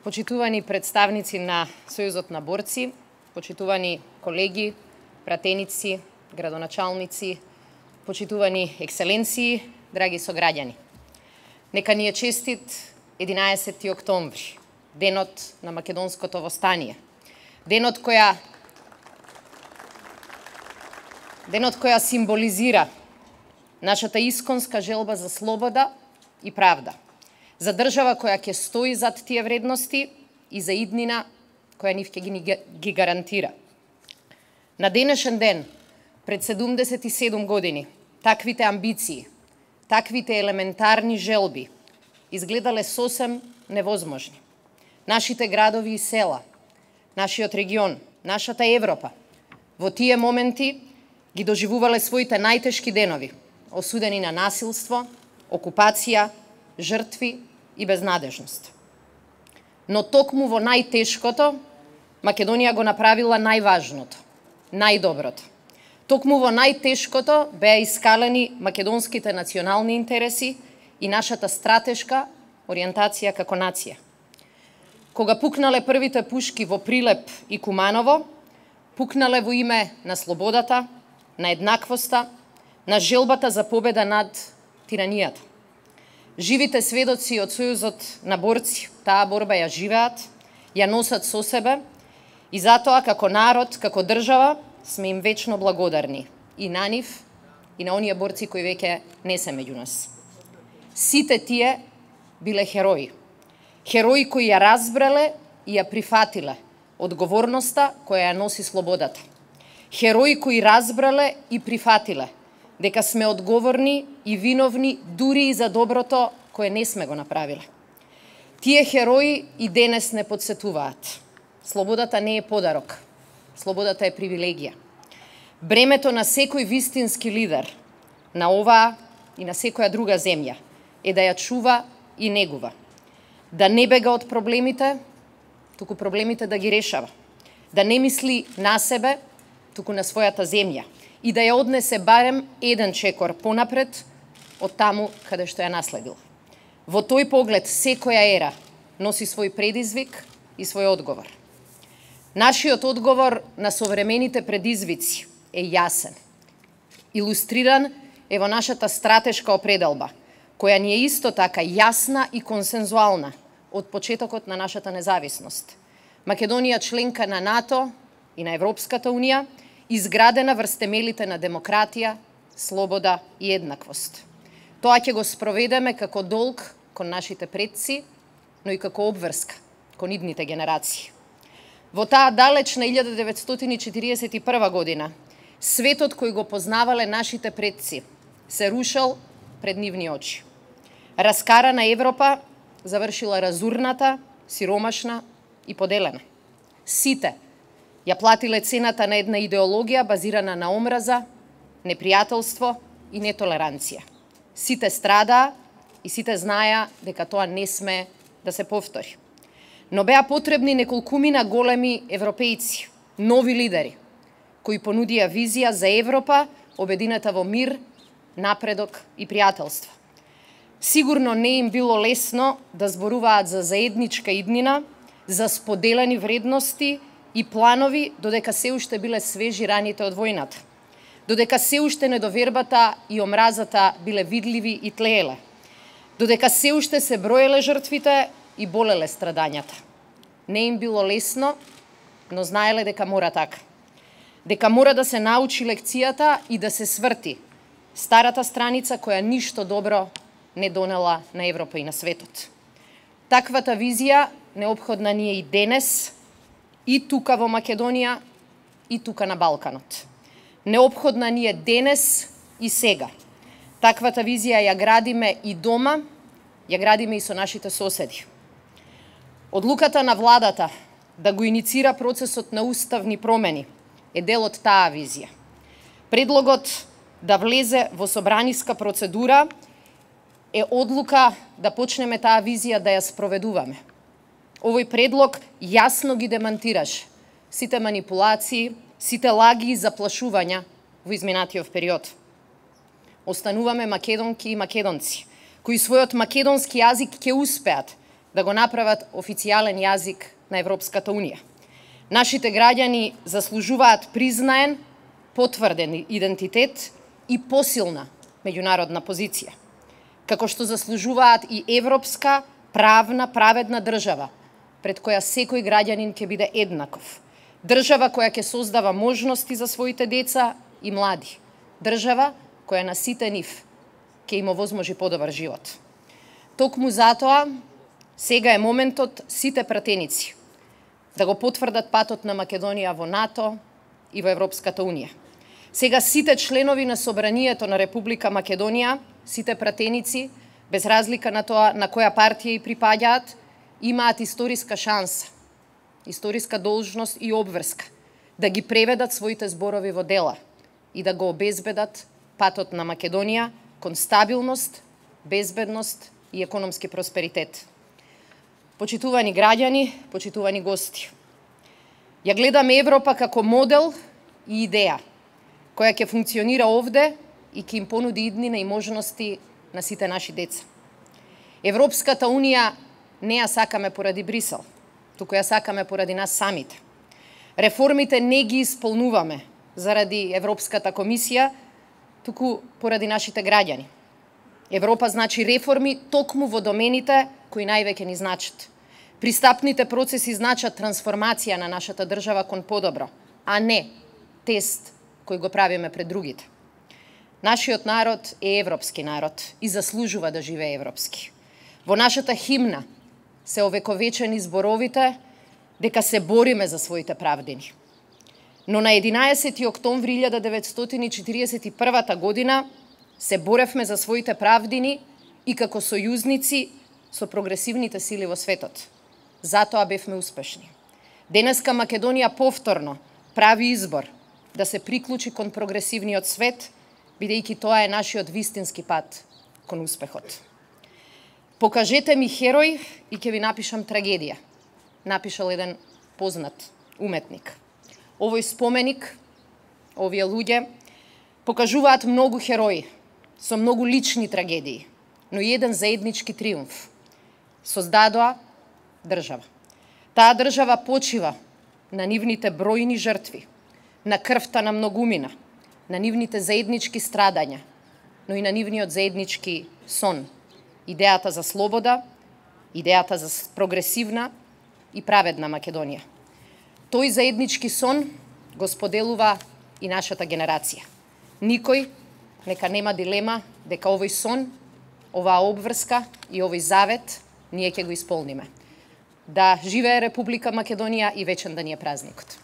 Почитувани представници на Сојузот на борци, почитувани колеги, пратеници, градоначалници, почитувани екселенции, драги сограѓани. Нека ни е честит 11 октомври, денот на македонското востание, денот која символизира нашата исконска желба за слобода и правда, за држава која ќе стои зад тие вредности и за иднина која нив ќе ги гарантира. На денешен ден, пред 77 години, таквите амбиции, таквите елементарни желби изгледале сосем невозможни. Нашите градови и села, нашиот регион, нашата Европа, во тие моменти ги доживувале своите најтешки денови, осудени на насилство, окупација, жртви и безнадежност. Но токму во најтешкото, Македонија го направила најважното, најдоброто. Токму во најтешкото беа искалени македонските национални интереси и нашата стратешка ориентација како нација. Кога пукнале првите пушки во Прилеп и Куманово, пукнале во име на слободата, на еднаквоста, на желбата за победа над тиранијата. Живите сведоци од Сојузот на борци таа борба ја живеат, ја носат со себе и затоа како народ, како држава сме им вечно благодарни и на нив и на оние борци кои веќе не се меѓу нас. Сите тие биле херои. Херои кои ја разбрале и ја прифатиле одговорноста која ја носи слободата. Херои кои разбрале и прифатиле дека сме одговорни и виновни дури и за доброто кое не сме го направиле. Тие херои и денес не подсетуваат. Слободата не е подарок. Слободата е привилегија. Бремето на секој вистински лидер на оваа и на секоја друга земја е да ја чува и негува. Да не бега од проблемите, туку проблемите да ги решава. Да не мисли на себе, туку на својата земја. И да ја однесе барем еден чекор понапред од таму каде што ја наследил. Во тој поглед секоја ера носи свој предизвик и свој одговор. Нашиот одговор на современите предизвици е јасен. Илустриран е во нашата стратешка определба, која ни е исто така јасна и консензуална од почетокот на нашата независност. Македонија членка на НАТО и на Европската Унија, изградена врз темелите на демократија, слобода и еднаквост. Тоа ќе го спроведеме како долг кон нашите предци, но и како обврска кон идните генерации. Во таа далечна 1941 година, светот кој го познавале нашите предци се рушел пред нивни очи. Раскарана Европа завршила разурната, сиромашна и поделена. Сите ја платиле цената на една идеологија базирана на омраза, непријателство и нетолеранција. Сите страдаа и сите знаеа дека тоа не сме да се повтори. Но беа потребни неколкумина големи европејци, нови лидери, кои понудија визија за Европа обединета во мир, напредок и пријателство. Сигурно не им било лесно да зборуваат за заедничка иднина, за споделени вредности и планови, додека се уште биле свежи раните од војната. Додека се уште недовербата и омразата биле видливи и тлееле. Додека се уште се броеле жртвите и болеле страдањата. Не им било лесно, но знаеле дека мора така. Дека мора да се научи лекцијата и да се сврти старата страница која ништо добро не донела на Европа и на светот. Таквата визија неопходна ни е и денес, и тука во Македонија, и тука на Балканот. Неопходна ни е денес и сега. Таквата визија ја градиме и дома, ја градиме и со нашите соседи. Одлуката на владата да го иницира процесот на уставни промени е дел од таа визија. Предлогот да влезе во собраниска процедура е одлука да почнеме таа визија да ја спроведуваме. Овој предлог јасно ги демантираш сите манипулации, сите лаги и заплашувања во изминатиот период. Остануваме македонки и македонци, кои својот македонски јазик ќе успеат да го направат официјален јазик на Европската Унија. Нашите граѓани заслужуваат признаен, потврден идентитет и посилна меѓународна позиција, како што заслужуваат и европска, правна, праведна држава, пред која секој граѓанин ќе биде еднаков. Држава која ќе создава можности за своите деца и млади. Држава која на сите нив ќе им овозможи подобар живот. Токму затоа, сега е моментот сите пратеници да го потврдат патот на Македонија во НАТО и во Европската Унија. Сега сите членови на Собранието на Република Македонија, сите пратеници, без разлика на тоа на која партија и припаѓаат, имаат историска шанса, историска должност и обврска да ги преведат своите зборови во дела и да го обезбедат патот на Македонија кон стабилност, безбедност и економски просперитет. Почитувани граѓани, почитувани гости, ја гледам Европа како модел и идеја која ќе функционира овде и ќе им понуди иднина и можности на сите наши деца. Европската Унија не ја сакаме поради Брисел, туку ја сакаме поради нас самите. Реформите не ги исполнуваме заради Европската комисија, туку поради нашите граѓани. Европа значи реформи токму во домените кои највеќе ни значат. Пристапните процеси значат трансформација на нашата држава кон подобро, а не тест кој го правиме пред другите. Нашиот народ е европски народ и заслужува да живее европски. Во нашата химна се овековечени зборовите дека се бориме за своите правдини. Но на 11 октомври 1941 година се боревме за своите правдини и како сојузници со прогресивните сили во светот. Затоа бевме успешни. Денеска Македонија повторно прави избор да се приклучи кон прогресивниот свет, бидејќи тоа е нашиот вистински пат кон успехот. Покажете ми херој и ќе ви напишам трагедија, напишал еден познат уметник. Овој споменик, овие луѓе, покажуваат многу херои, со многу лични трагедии, но и еден заеднички триумф. Создадоа држава. Таа држава почива на нивните бројни жртви, на крвта на многумина, на нивните заеднички страдања, но и на нивниот заеднички сон. Идејата за слобода, идејата за прогресивна и праведна Македонија. Тој заеднички сон го споделува и нашата генерација. Никој нека нема дилема дека овој сон, оваа обврска и овој завет ние ќе го исполниме. Да живее Република Македонија и вечен да ни е празникот.